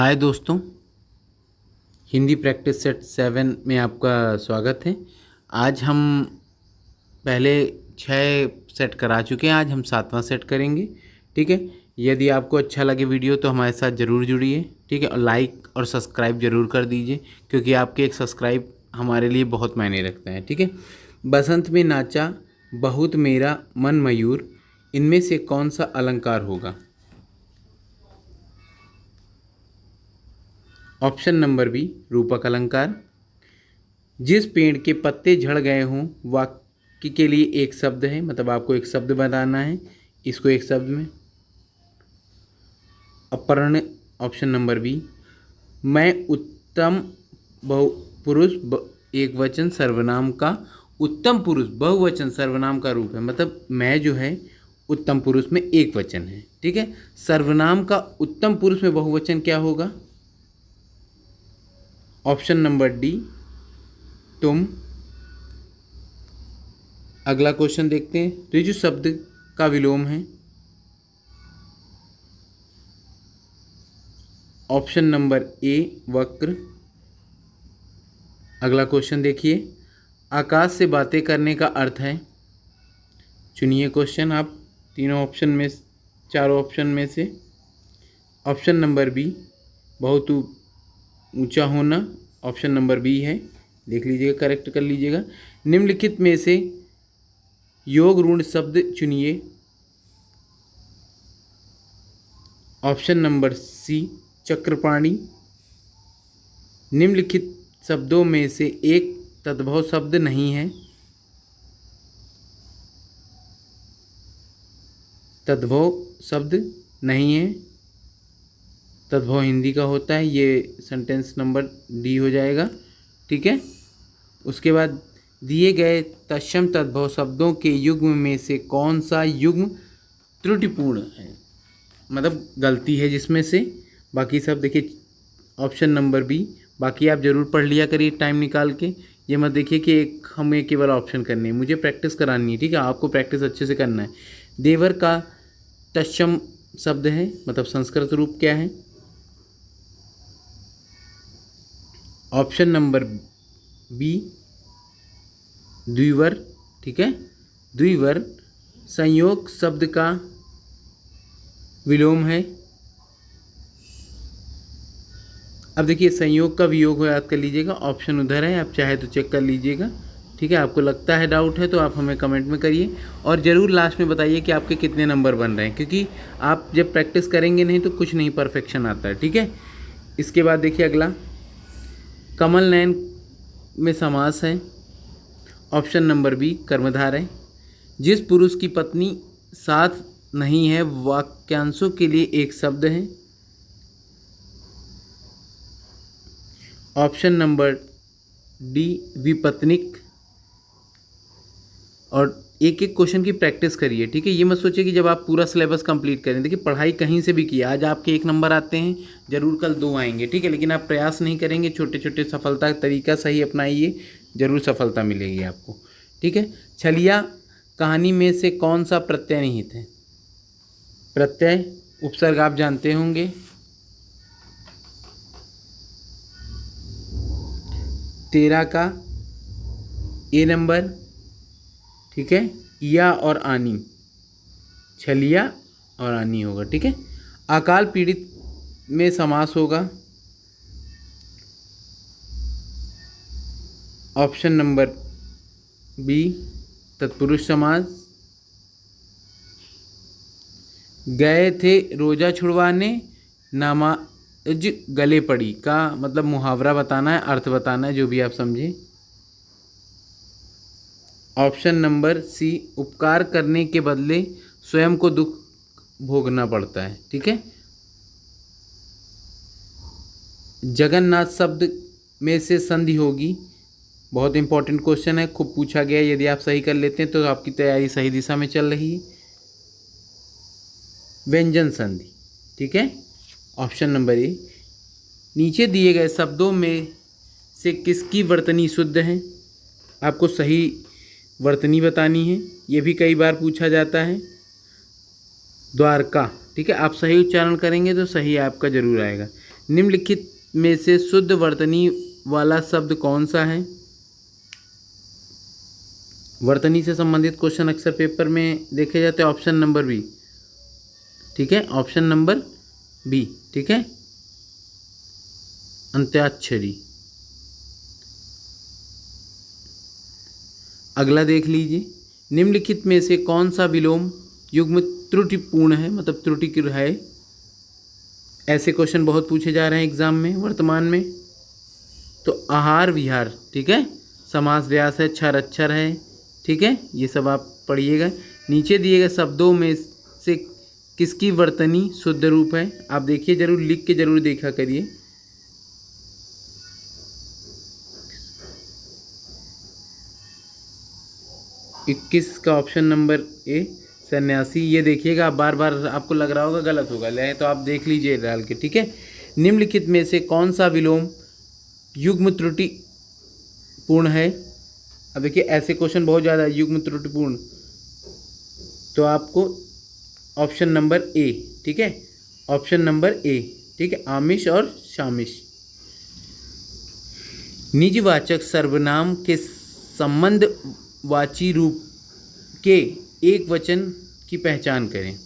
हाय दोस्तों, Hindi practice set 7 में आपका स्वागत है। आज हम पहले 6 सेट करा चुके हैं, आज हम 7वां सेट करेंगे। ठीक है, यदि आपको अच्छा लगे वीडियो तो हमारे साथ ज़रूर जुड़िए। ठीक है, और लाइक और सब्सक्राइब ज़रूर कर दीजिए, क्योंकि आपके एक सब्सक्राइब हमारे लिए बहुत मायने रखता है। ठीक है, बसंत में नाचा बहुत मेरा मन मयूर, इनमें से कौन सा अलंकार होगा? ऑप्शन नंबर बी, रूपक अलंकार। जिस पेड़ के पत्ते झड़ गए हों, वाक्य के लिए एक शब्द है, मतलब आपको एक शब्द बताना है, इसको एक शब्द में। अपर्ण। ऑप्शन नंबर बी, मैं उत्तम पुरुष एक वचन सर्वनाम का, उत्तम पुरुष बहुवचन सर्वनाम का रूप है, मतलब मैं जो है उत्तम पुरुष में एक वचन है। ठीक है, सर्वनाम का उत्तम पुरुष में बहुवचन क्या होगा? ऑप्शन नंबर डी, तुम। अगला क्वेश्चन देखते हैं। ऋजु शब्द का विलोम है। ऑप्शन नंबर ए, वक्र। अगला क्वेश्चन देखिए, आकाश से बातें करने का अर्थ है। चुनिए क्वेश्चन आप तीनों ऑप्शन में, चारों ऑप्शन में से। ऑप्शन नंबर बी, बहुत ऊंचा होना। ऑप्शन नंबर बी है, देख लीजिएगा, करेक्ट कर लीजिएगा। निम्नलिखित में से योग ऋण शब्द चुनिए। ऑप्शन नंबर सी, चक्रपाणी। निम्नलिखित शब्दों में से एक तद्भव शब्द नहीं है। तद्भव शब्द नहीं है, तद्भव हिंदी का होता है, ये सेंटेंस नंबर डी हो जाएगा। ठीक है, उसके बाद दिए गए तत्सम तद्भव शब्दों के युग्म में से कौन सा युग्म त्रुटिपूर्ण है, मतलब गलती है जिसमें से। बाकी सब देखिए ऑप्शन नंबर बी, बाकी आप ज़रूर पढ़ लिया करिए टाइम निकाल के। ये मत देखिए कि एक हमें केवल ऑप्शन करने हैं, मुझे प्रैक्टिस करानी है। ठीक है, आपको प्रैक्टिस अच्छे से करना है। देवर का तत्सम शब्द है, मतलब संस्कृत रूप क्या है? ऑप्शन नंबर बी, द्विवर। ठीक है, द्विवर संयोग शब्द का विलोम है। अब देखिए, संयोग का वियोग हो याद कर लीजिएगा, ऑप्शन उधर है, आप चाहे तो चेक कर लीजिएगा। ठीक है, आपको लगता है डाउट है तो आप हमें कमेंट में करिए, और ज़रूर लास्ट में बताइए कि आपके कितने नंबर बन रहे हैं, क्योंकि आप जब प्रैक्टिस करेंगे नहीं तो कुछ नहीं परफेक्शन आता है। ठीक है, इसके बाद देखिए अगला, कमल नयन में समास है। ऑप्शन नंबर बी, कर्मधार है। जिस पुरुष की पत्नी साथ नहीं है, वाक्यांशों के लिए एक शब्द है। ऑप्शन नंबर डी, विपत्निक। और एक एक क्वेश्चन की प्रैक्टिस करिए। ठीक है, ये मत सोचिए कि जब आप पूरा सिलेबस कंप्लीट करें, देखिए पढ़ाई कहीं से भी की, आज आपके 1 नंबर आते हैं, जरूर कल 2 आएंगे। ठीक है, लेकिन आप प्रयास नहीं करेंगे, छोटे छोटे सफलता का तरीका सही अपनाइए, जरूर सफलता मिलेगी आपको। ठीक है, छलिया कहानी में से कौन सा प्रत्यय निहित है? प्रत्यय उपसर्ग आप जानते होंगे। तेरह का ए नंबर। ठीक है, या और आनी, छलिया और आनी होगा। ठीक है, अकाल पीड़ित में समास होगा। ऑप्शन नंबर बी, तत्पुरुष समास। गए थे रोजा छुड़वाने, नमाज गले पड़ी का मतलब मुहावरा बताना है, अर्थ बताना है, जो भी आप समझे। ऑप्शन नंबर सी, उपकार करने के बदले स्वयं को दुख भोगना पड़ता है। ठीक है, जगन्नाथ शब्द में से संधि होगी। बहुत इंपॉर्टेंट क्वेश्चन है, खूब पूछा गया, यदि आप सही कर लेते हैं तो आपकी तैयारी सही दिशा में चल रही है। व्यंजन संधि। ठीक है, ऑप्शन नंबर ए। नीचे दिए गए शब्दों में से किसकी वर्तनी शुद्ध है? आपको सही वर्तनी बतानी है, ये भी कई बार पूछा जाता है। द्वारका। ठीक है, आप सही उच्चारण करेंगे तो सही आपका जरूर आएगा। निम्नलिखित में से शुद्ध वर्तनी वाला शब्द कौन सा है? वर्तनी से संबंधित क्वेश्चन अक्सर पेपर में देखे जाते हैं। ऑप्शन नंबर बी, ठीक है, ऑप्शन नंबर बी, ठीक है, अंत्याक्षरी। अगला देख लीजिए, निम्नलिखित में से कौन सा विलोम युग्म त्रुटिपूर्ण है, मतलब त्रुटि की है। ऐसे क्वेश्चन बहुत पूछे जा रहे हैं एग्जाम में वर्तमान में। तो आहार विहार, ठीक है, समास व्यास है, क्षर अक्षर है, ठीक है, ये सब आप पढ़िएगा। नीचे दिए गए शब्दों में से किसकी वर्तनी शुद्ध रूप है? आप देखिए, जरूर लिख के जरूर देखा करिए। 21 का ऑप्शन नंबर ए सन्यासी। ये देखिएगा, आप बार बार आपको लग रहा होगा गलत होगा, ले तो आप देख लीजिए डाल के, ठीक है। निम्नलिखित में से कौन सा विलोम युग्म त्रुटि पूर्ण है? अब देखिए, ऐसे क्वेश्चन बहुत ज़्यादा है युग्म त्रुटिपूर्ण, तो आपको ऑप्शन नंबर ए, ठीक है, ऑप्शन नंबर ए, ठीक है, आमिष और शामिश। निजवाचक सर्वनाम के संबंधवाची रूप के एक वचन की पहचान करें।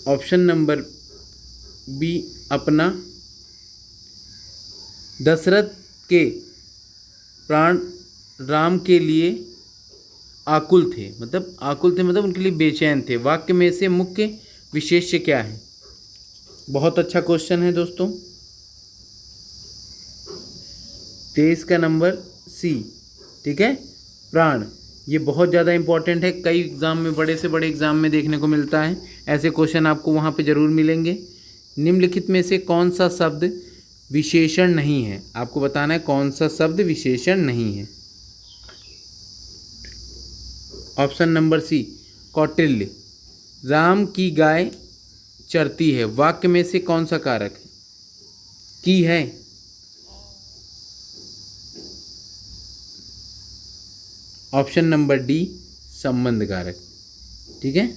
ऑप्शन नंबर बी, अपना। दशरथ के प्राण राम के लिए आकुल थे, मतलब आकुल थे मतलब उनके लिए बेचैन थे। वाक्य में से मुख्य विशेष्य क्या है? बहुत अच्छा क्वेश्चन है दोस्तों। 23 का नंबर सी, ठीक है, प्राण। ये बहुत ज़्यादा इंपॉर्टेंट है, कई एग्ज़ाम में, बड़े से बड़े एग्ज़ाम में देखने को मिलता है। ऐसे क्वेश्चन आपको वहाँ पे ज़रूर मिलेंगे। निम्नलिखित में से कौन सा शब्द विशेषण नहीं है? आपको बताना है कौन सा शब्द विशेषण नहीं है। Option number C, Kautilya. Ram की गाय चरती है, वाक्य में से कौन सा कारक है? की है। ऑप्शन नंबर डी, संबंध कारक, ठीक है।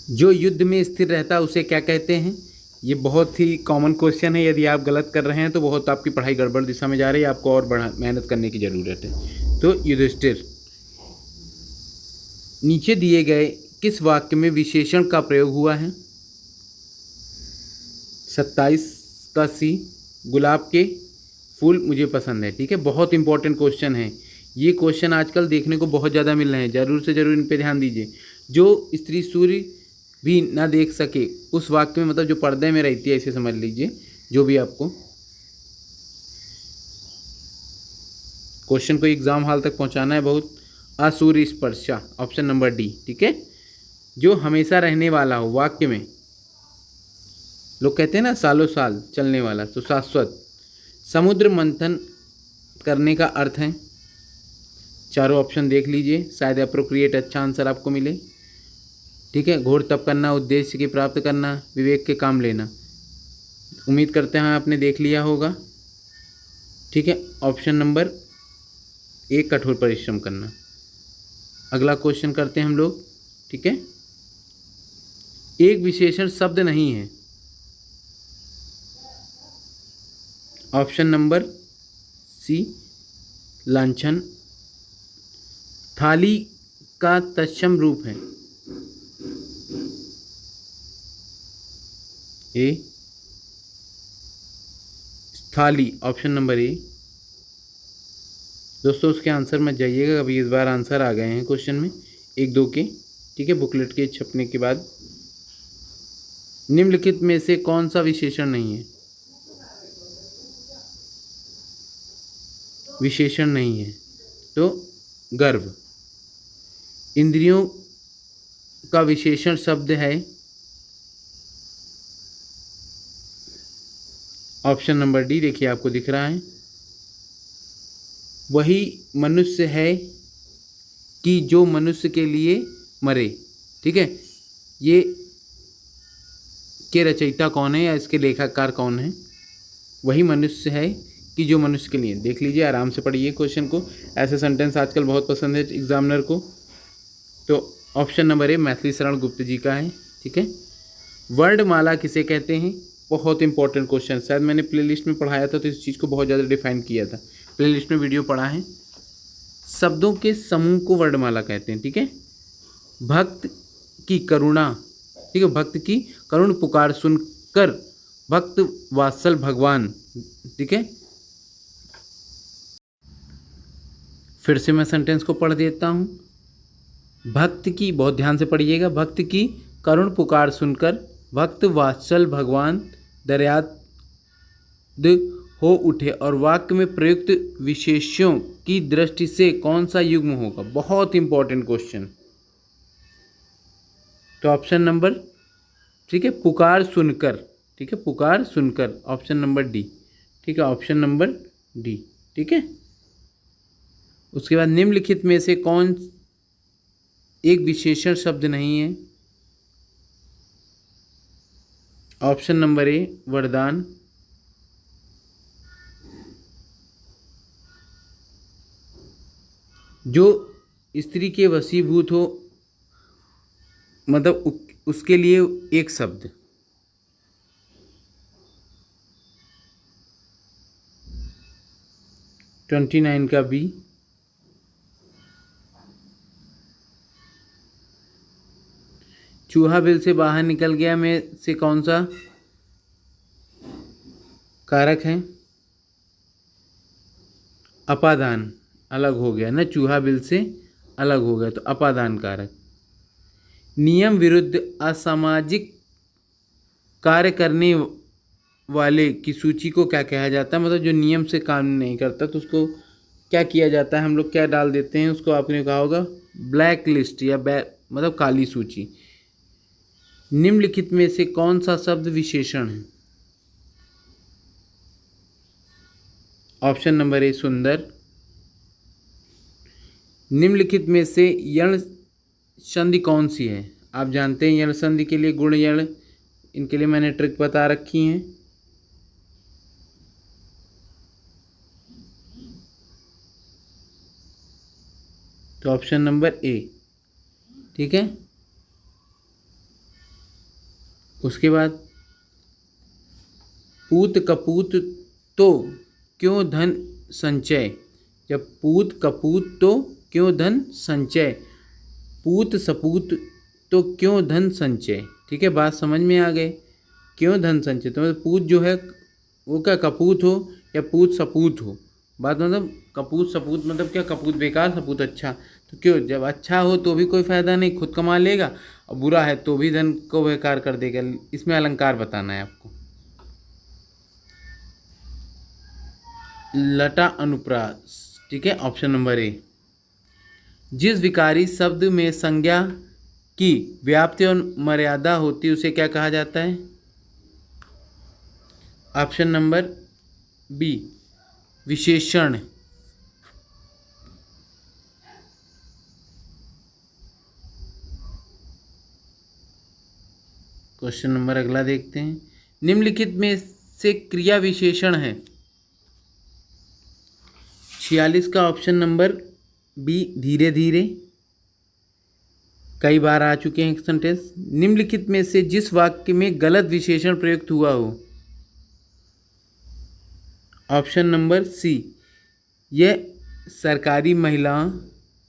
जो युद्ध में स्थिर रहता उसे क्या कहते हैं? ये बहुत ही कॉमन क्वेश्चन है। यदि आप गलत कर रहे हैं तो बहुत आपकी पढ़ाई गड़बड़ दिशा में जा रही है, आपको और बढ़ा मेहनत करने की ज़रूरत है। तो युधिष्ठिर। नीचे दिए गए किस वाक्य में विशेषण का प्रयोग हुआ है? 27 का सी, गुलाब के फूल मुझे पसंद है, ठीक है। बहुत इंपॉर्टेंट क्वेश्चन है ये। क्वेश्चन आजकल देखने को बहुत ज़्यादा मिल रहे हैं, जरूर से जरूर इन पे ध्यान दीजिए। जो स्त्री सूर्य भी ना देख सके उस वाक्य में, मतलब जो पर्दे में रहती है, इसे समझ लीजिए। जो भी आपको क्वेश्चन को एग्जाम हॉल तक पहुंचाना है, बहुत असूर्य स्पर्शा, ऑप्शन नंबर डी, ठीक है। जो हमेशा रहने वाला हो, वाक्य में लोग कहते हैं ना सालों साल चलने वाला, तो शाश्वत। समुद्र मंथन करने का अर्थ है? चारों ऑप्शन देख लीजिए, शायद अप्रोप्रिएट अच्छा आंसर आपको मिले, ठीक है। घोर तप करना, उद्देश्य की प्राप्त करना, विवेक के काम लेना। उम्मीद करते हैं आपने देख लिया होगा, ठीक है। ऑप्शन नंबर ए, कठोर परिश्रम करना। अगला क्वेश्चन करते हैं हम लोग, ठीक है। एक विशेषण शब्द नहीं है। ऑप्शन नंबर सी, लांछन। थाली का तत्सम रूप है? ए, थाली, ऑप्शन नंबर ए। दोस्तों उसके आंसर मत जाइएगा, अभी इस बार आंसर आ गए हैं क्वेश्चन में 1-2 के, ठीक है, बुकलेट के छपने के बाद। निम्नलिखित में से कौन सा विशेषण नहीं है? विशेषण नहीं है तो गर्व। इंद्रियों का विशेषण शब्द है? ऑप्शन नंबर डी, देखिए आपको दिख रहा है। वही मनुष्य है कि जो मनुष्य के लिए मरे, ठीक है। ये के रचयिता कौन है या इसके लेखककार कौन है? वही मनुष्य है कि जो मनुष्य के लिए। देख लीजिए, आराम से पढ़िए क्वेश्चन को। ऐसे सेंटेंस आजकल बहुत पसंद है एग्जामिनर को। तो option number A Maithili Sharan Gupt जी का है। ठीक है। वर्णमाला किसे कहते हैं? बहुत इंपॉर्टेंट क्वेश्चन, शायद मैंने प्लेलिस्ट में पढ़ाया था तो इस चीज़ को बहुत ज़्यादा डिफाइन किया था, प्लेलिस्ट में वीडियो पढ़ा है। शब्दों के समूह को वर्णमाला कहते हैं। ठीक है। भक्त की करुणा, ठीक है, भक्त की करुण पुकार सुनकर भक्त वात्सल भगवान। ठीक है। फिर से मैं सेंटेंस को पढ़ देता हूँ। भक्त की, बहुत ध्यान से पढ़िएगा, भक्त की करुण पुकार सुनकर भक्त वात्सल भगवान दर्याद हो उठे। और वाक्य में प्रयुक्त विशेषों की दृष्टि से कौन सा युग्म होगा? बहुत इंपॉर्टेंट क्वेश्चन। तो ऑप्शन नंबर, ठीक है, पुकार सुनकर, ठीक है, पुकार सुनकर, ऑप्शन नंबर डी। ठीक है, ऑप्शन नंबर डी। ठीक है। उसके बाद निम्नलिखित में से कौन एक विशेषण शब्द नहीं है? ऑप्शन नंबर ए वरदान, जो स्त्री के वशीभूत हो, मतलब उसके लिए एक शब्द। ट्वेंटी 29 का बी। चूहा बिल से बाहर निकल गया में से कौन सा कारक है? अपादान, अलग हो गया ना, चूहा बिल से अलग हो गया तो अपादान कारक। नियम विरुद्ध असामाजिक कार्य करने वाले की सूची को क्या कहा जाता है? मतलब जो नियम से काम नहीं करता तो उसको क्या किया जाता है? हम लोग क्या डाल देते हैं उसको, आपने कहा होगा ब्लैक लिस्ट या मतलब काली सूची। निम्नलिखित में से कौन सा शब्द विशेषण है? ऑप्शन नंबर ए सुंदर। निम्नलिखित में से यण संधि कौन सी है? आप जानते हैं यण संधि के लिए गुण यण, इनके लिए मैंने ट्रिक बता रखी है। तो ऑप्शन नंबर ए। ठीक है। उसके बाद पूत कपूत तो क्यों धन संचय? जब पूत कपूत तो क्यों धन संचय, पूत सपूत तो क्यों धन संचय। ठीक है, बात समझ में आ गए? क्यों धन संचय, तो मतलब पूत जो है वो क्या कपूत हो या पूत सपूत हो, बात मतलब कपूत सपूत मतलब क्या, कपूत बेकार सपूत अच्छा। तो क्यों, जब अच्छा हो तो भी कोई फ़ायदा नहीं, खुद कमा लेगा, और बुरा है तो भी धन को बेकार कर देगा। इसमें अलंकार बताना है आपको। लटा अनुप्रास। ठीक है, ऑप्शन नंबर ए। जिस विकारी शब्द में संज्ञा की व्याप्ति और मर्यादा होती है उसे क्या कहा जाता है? ऑप्शन नंबर बी विशेषण। क्वेश्चन नंबर अगला देखते हैं। निम्नलिखित में से क्रिया विशेषण है? 46 का ऑप्शन नंबर बी धीरे धीरे, कई बार आ चुके हैं सेंटेंस। निम्नलिखित में से जिस वाक्य में गलत विशेषण प्रयुक्त हुआ हो? ऑप्शन नंबर सी, यह सरकारी महिलाओं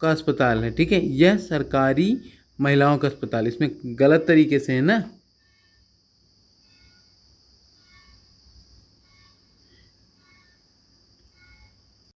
का अस्पताल है। ठीक है, यह सरकारी महिलाओं का अस्पताल, इसमें गलत तरीके से है ना,